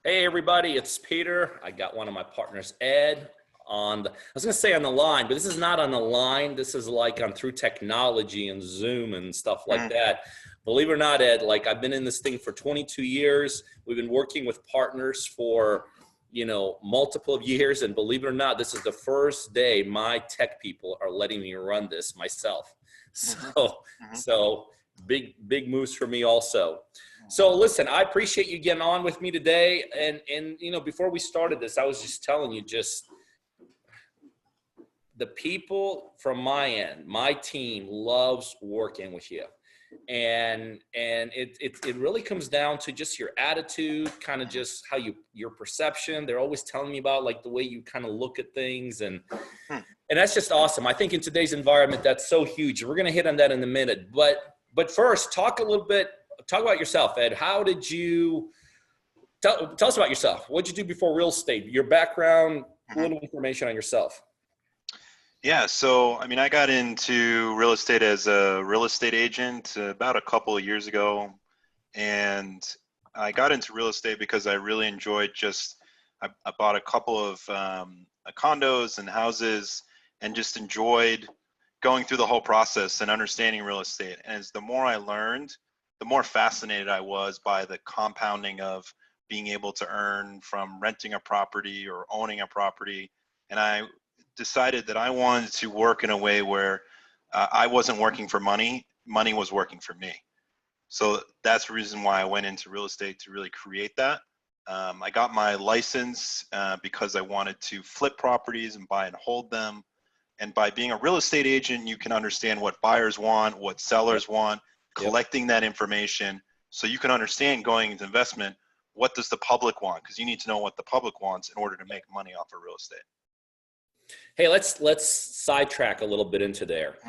Hey everybody, it's Peter. I got one of my partners, Ed, I was gonna say on the line, but this is not on the line. This is like on through technology and Zoom and stuff like Mhm. that. Believe it or not, Ed, like I've been in this thing for 22 years. We've been working with partners for, multiple of years. And believe it or not, this is the first day my tech people are letting me run this myself. Mhm. So, Mhm. so big moves for me also. So Mhm. listen, I appreciate you getting on with me today. And before we started this, I was just telling you, just the people from my end, my team loves working with you. And it really comes down to just your attitude, kind of just how your perception. They're always telling me about like the way you kind of look at things, Mhm. and that's just awesome. I think in today's environment, that's so huge. We're going to hit on that in a minute. But first, talk about yourself, Ed. How did you tell us about yourself? What did you do before real estate? Your background, a Mhm. little information on yourself. Yeah, so I mean, I got into real estate as a real estate agent about a couple of years ago, and I got into real estate because I really enjoyed I bought a couple of condos and houses, and just enjoyed going through the whole process and understanding real estate. And as the more I learned, the more fascinated I was by the compounding of being able to earn from renting a property or owning a property. And I decided that I wanted to work in a way where I wasn't working for money, money was working for me. So that's the reason why I went into real estate, to really create that. I got my license because I wanted to flip properties and buy and hold them. And by being a real estate agent, you can understand what buyers want, what Yep. sellers want, Yep. collecting that information so you can understand going into investment, what does the public want? Because you need to know what the public wants in order to make money off of real estate. Hey, let's sidetrack a little bit into there.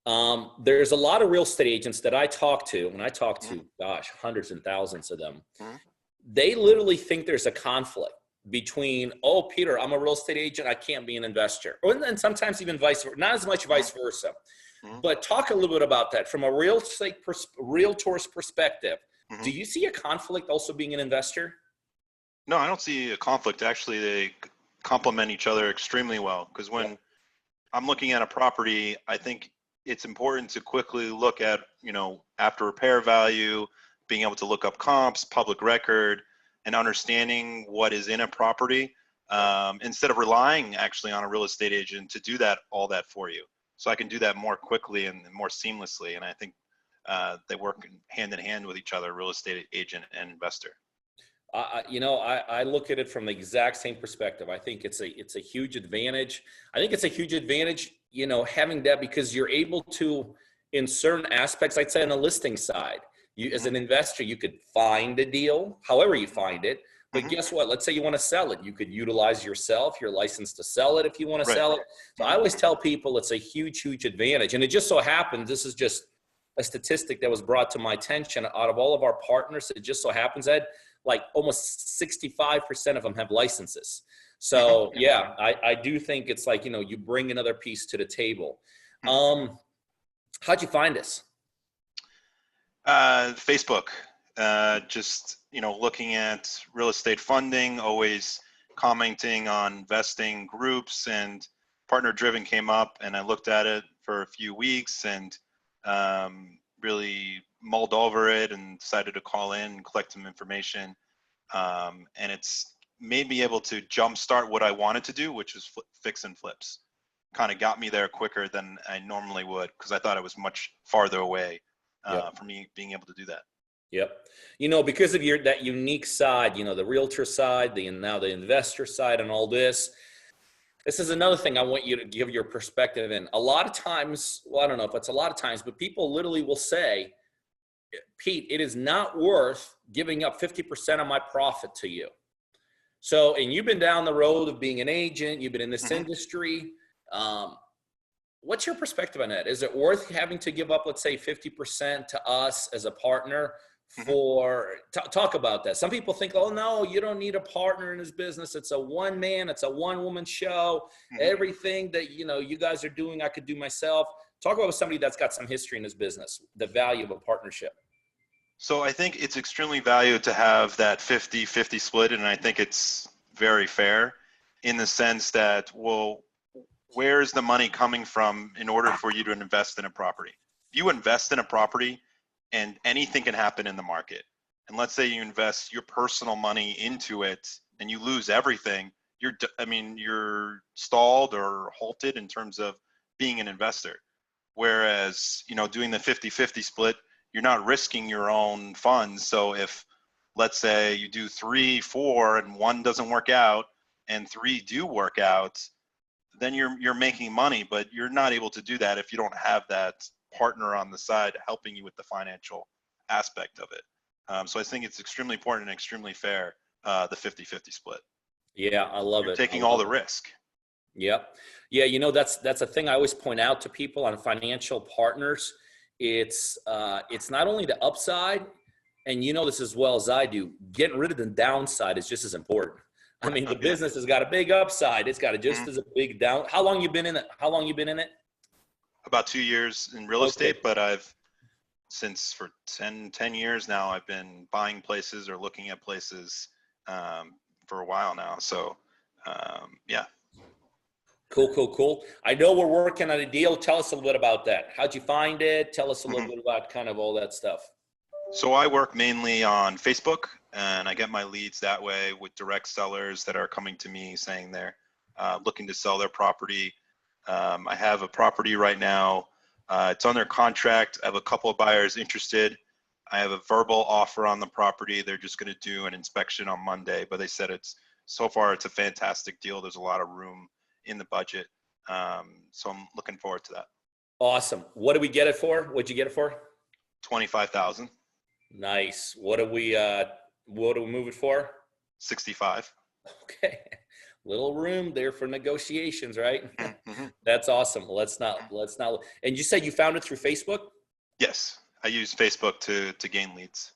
Mhm. There's a lot of real estate agents that I talk to, and I talk Mhm. to, gosh, hundreds and thousands of them. Mhm. They literally think there's a conflict between, oh, Peter, I'm a real estate agent, I can't be an investor. And sometimes even vice versa, not as much Mhm. vice versa. Mhm. But talk a little bit about that from a realtor's perspective. Do Mhm. you see a conflict also being an investor? No, I don't see a conflict. Actually, they complement each other extremely well. Because Yep. when I'm looking at a property, I think it's important to quickly look at, after repair value, being able to look up comps, public record, and understanding what is in a property, Yep. instead of relying actually on a real estate agent to do all that for you. So I can do that more quickly and more seamlessly. And I think they work hand in hand with each other, real estate agent and investor. I look at it from the exact same perspective. I think it's a huge advantage. I think it's a huge advantage, having that, because you're able to, in certain aspects, I'd say on the listing side, you as Mhm. an investor, you could find a deal, however you find it. But Mhm. guess what? Let's say you want to sell it. You could utilize yourself, your license to sell it if you want to Right. sell it. So I Mhm. always tell people it's a huge advantage. And it just so happens, this is just a statistic that was brought to my attention. Out of all of our partners, it just so happens, Ed, like almost 65% of them have licenses. Mhm. So yeah, I do think it's like, you bring another piece to the table. Mhm. Um, how'd you find us? Facebook, just looking at real estate funding, always commenting on investing groups, and Partner Driven came up, and I looked at it for a few weeks and really mulled over it and decided to call in and collect some information. And it's made me able to jumpstart what I wanted to do, which was fix and flips. Kind of got me there quicker than I normally would because I thought it was much farther away Yep. for me being able to do that. Yep. Because of that unique side, the realtor side, now the investor side and all this. This is another thing I want you to give your perspective in. A lot of times, well, I don't know if it's a lot of times, but people literally will say, Pete, it is not worth giving up 50% of my profit to you. So, and you've been down the road of being an agent, you've been in this Hmm. industry. Um, what's your perspective on that? Is it worth having to give up, let's say, 50% to us as a partner Hmm. for, talk about that. Some people think, oh no, you don't need a partner in this business. It's a one man, it's a one woman show. Hmm. Everything that, you guys are doing, I could do myself. Talk about somebody that's got some history in this business, the value of a partnership. So I think it's extremely valued to have that 50-50 split, and I think it's very fair in the sense that, well, where's the money coming from in order for you to invest in a property? If you invest in a property and anything can happen in the market, and let's say you invest your personal money into it and you lose everything, you're stalled or halted in terms of being an investor. Whereas, doing the 50-50 split, you're not risking your own funds. So if, let's say you do 3, 4, and 1 doesn't work out and 3 do work out, then you're making money, but you're not able to do that if you don't have that partner on the side helping you with the financial aspect of it. So I think it's extremely important and extremely fair, the 50-50 split. Yeah, I love You're it. taking all the risk. Yep. Yeah, that's a thing I always point out to people on financial partners. It's not only the upside, and this as well as I do, getting rid of the downside is just as important. I mean, the Yeah. business has got a big upside. It's got just as a big down. How long you been in it? How long you been in it? About 2 years in real Okay. estate, but for 10 years now, I've been buying places or looking at places for a while now. So, yeah. Cool. I know we're working on a deal. Tell us a little bit about that. How'd you find it? Tell us a little Mhm. bit about kind of all that stuff. So I work mainly on Facebook, and I get my leads that way with direct sellers that are coming to me saying they're looking to sell their property. I have a property right now. It's under contract. I have a couple of buyers interested. I have a verbal offer on the property. They're just going to do an inspection on Monday, but they said so far it's a fantastic deal. There's a lot of room in the budget. So I'm looking forward to that. Awesome. What did we get it for? What'd you get it for? 25,000. Nice. What do we move it for? 65. Okay. Little room there for negotiations, right? Mm-hmm. That's awesome. Let's not. And you said you found it through Facebook? Yes, I use Facebook to gain leads.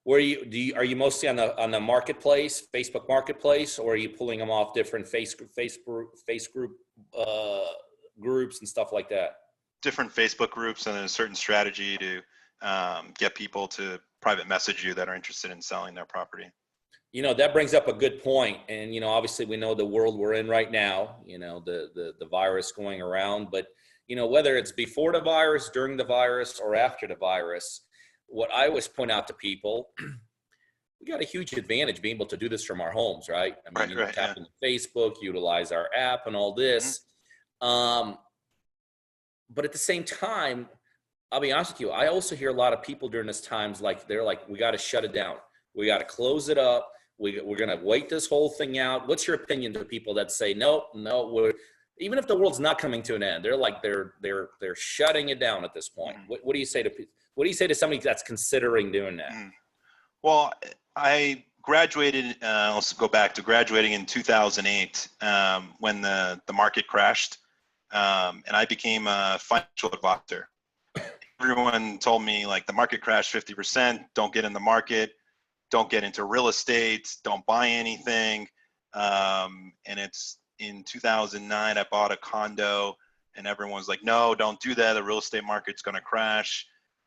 Where are you mostly on the marketplace, Facebook marketplace, or are you pulling them off different face group groups and stuff like that? Different Facebook groups, and then a certain strategy to get people to private message you that are interested in selling their property. That brings up a good point. And, obviously we know the world we're in right now, the virus going around, but, whether it's before the virus, during the virus, or after the virus, what I always point out to people, we got a huge advantage being able to do this from our homes, right? I mean, tap into Facebook, utilize our app and all this. Mm-hmm. But at the same time, I'll be honest with you, I also hear a lot of people during this times, they're like, we got to shut it down. We got to close it up. We're going to wait this whole thing out. What's your opinion to people that say, no, even if the world's not coming to an end, they're like, they're shutting it down at this point. Mm-hmm. What do you say to people? What do you say to somebody that's considering doing that? Well, I graduated, let's go back to graduating in 2008 when the market crashed, and I became a financial advisor. Everyone told me, the market crashed 50%, don't get in the market, don't get into real estate, don't buy anything. And it's in 2009, I bought a condo, and everyone's like, no, don't do that. The real estate market's going to crash.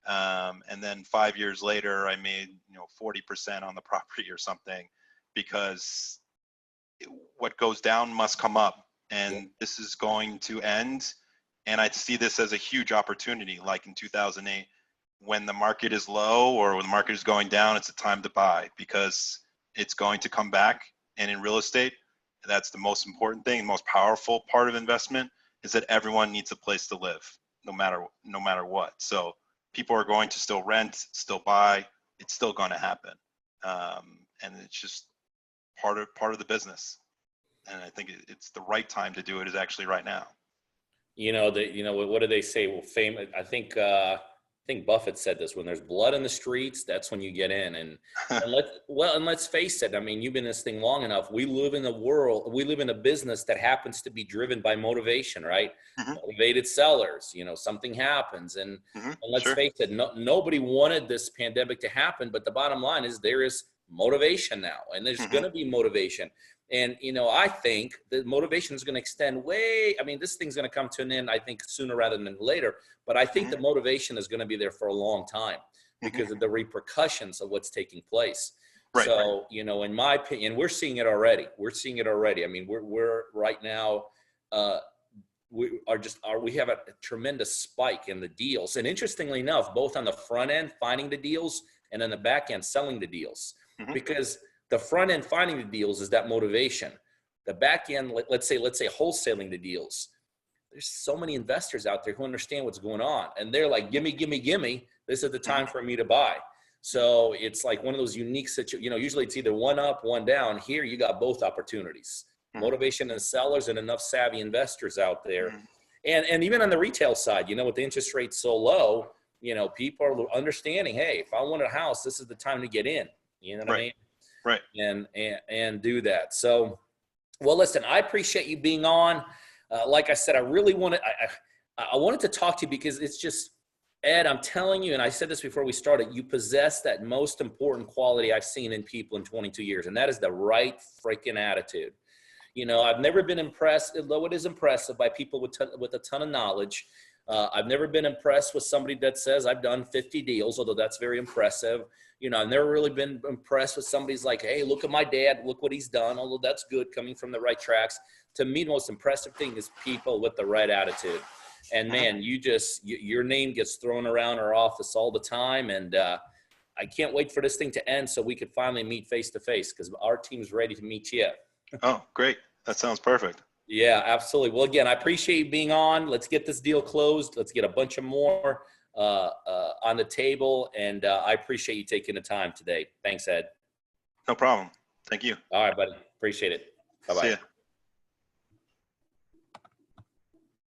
And then 5 years later, I made 40% on the property or something, because what goes down must come up, and this is going to end. And I see this as a huge opportunity, like in 2008, when the market is low or when the market is going down, it's a time to buy, because it's going to come back. And in real estate, that's the most important thing. The most powerful part of investment is that everyone needs a place to live, no matter what. So people are going to still rent, still buy. It's still going to happen, and it's just part of the business. And I think it's the right time to do it is actually right now. What do they say? Well, fame. I think Buffett said this: when there's blood in the streets, that's when you get in. And let's face it. I mean, you've been in this thing long enough. We live in a business that happens to be driven by motivation, right? Mm-hmm. Motivated sellers. Something happens, and let's face it. Nobody wanted this pandemic to happen, but the bottom line is there is motivation now, and there's going to be motivation. And, I think the motivation is going to extend this thing's going to come to an end, I think, sooner rather than later. But I think the motivation is going to be there for a long time. because of the repercussions of what's taking place. Right. So, you know, in my opinion, we're seeing it already. We're seeing it already. I mean, we're right now, we have a tremendous spike in the deals. And interestingly enough, both on the front end, finding the deals, and on the back end, selling the deals. Because the front end, finding the deals, is that motivation. The back end, let's say wholesaling the deals. There's so many investors out there who understand what's going on, and they're like, gimme, gimme, gimme. This is the time for me to buy. So it's like one of those unique situations. You know, usually it's either one up, one down. Here you got both opportunities. Motivation and sellers, and enough savvy investors out there. And even on the retail side, you know, with the interest rates so low, you know, people are understanding, hey, if I want a house, this is the time to get in. You know what I mean? Right. And do that. So, well, listen, I appreciate you being on. Like I said, I really wanted, I wanted to talk to you because it's just, Ed, I'm telling you, and I said this before we started, you possess that most important quality I've seen in people in 22 years, and that is the right freaking attitude. You know, I've never been impressed, although it is impressive, by people with a ton of knowledge. I've never been impressed with somebody that says I've done 50 deals, although that's very impressive. You know, I've never really been impressed with somebody's like, hey, look at my dad, look what he's done, although that's good, coming from the right tracks. To me, the most impressive thing is people with the right attitude. And man, your name gets thrown around our office all the time. And I can't wait for this thing to end so we could finally meet face to face, because our team's ready to meet you. Oh, great. That sounds perfect. Yeah, absolutely. Well, again, I appreciate you being on. Let's get this deal closed. Let's get a bunch of more on the table. And I appreciate you taking the time today. Thanks, Ed. No problem. Thank you. All right, buddy. Appreciate it. Bye-bye. See ya.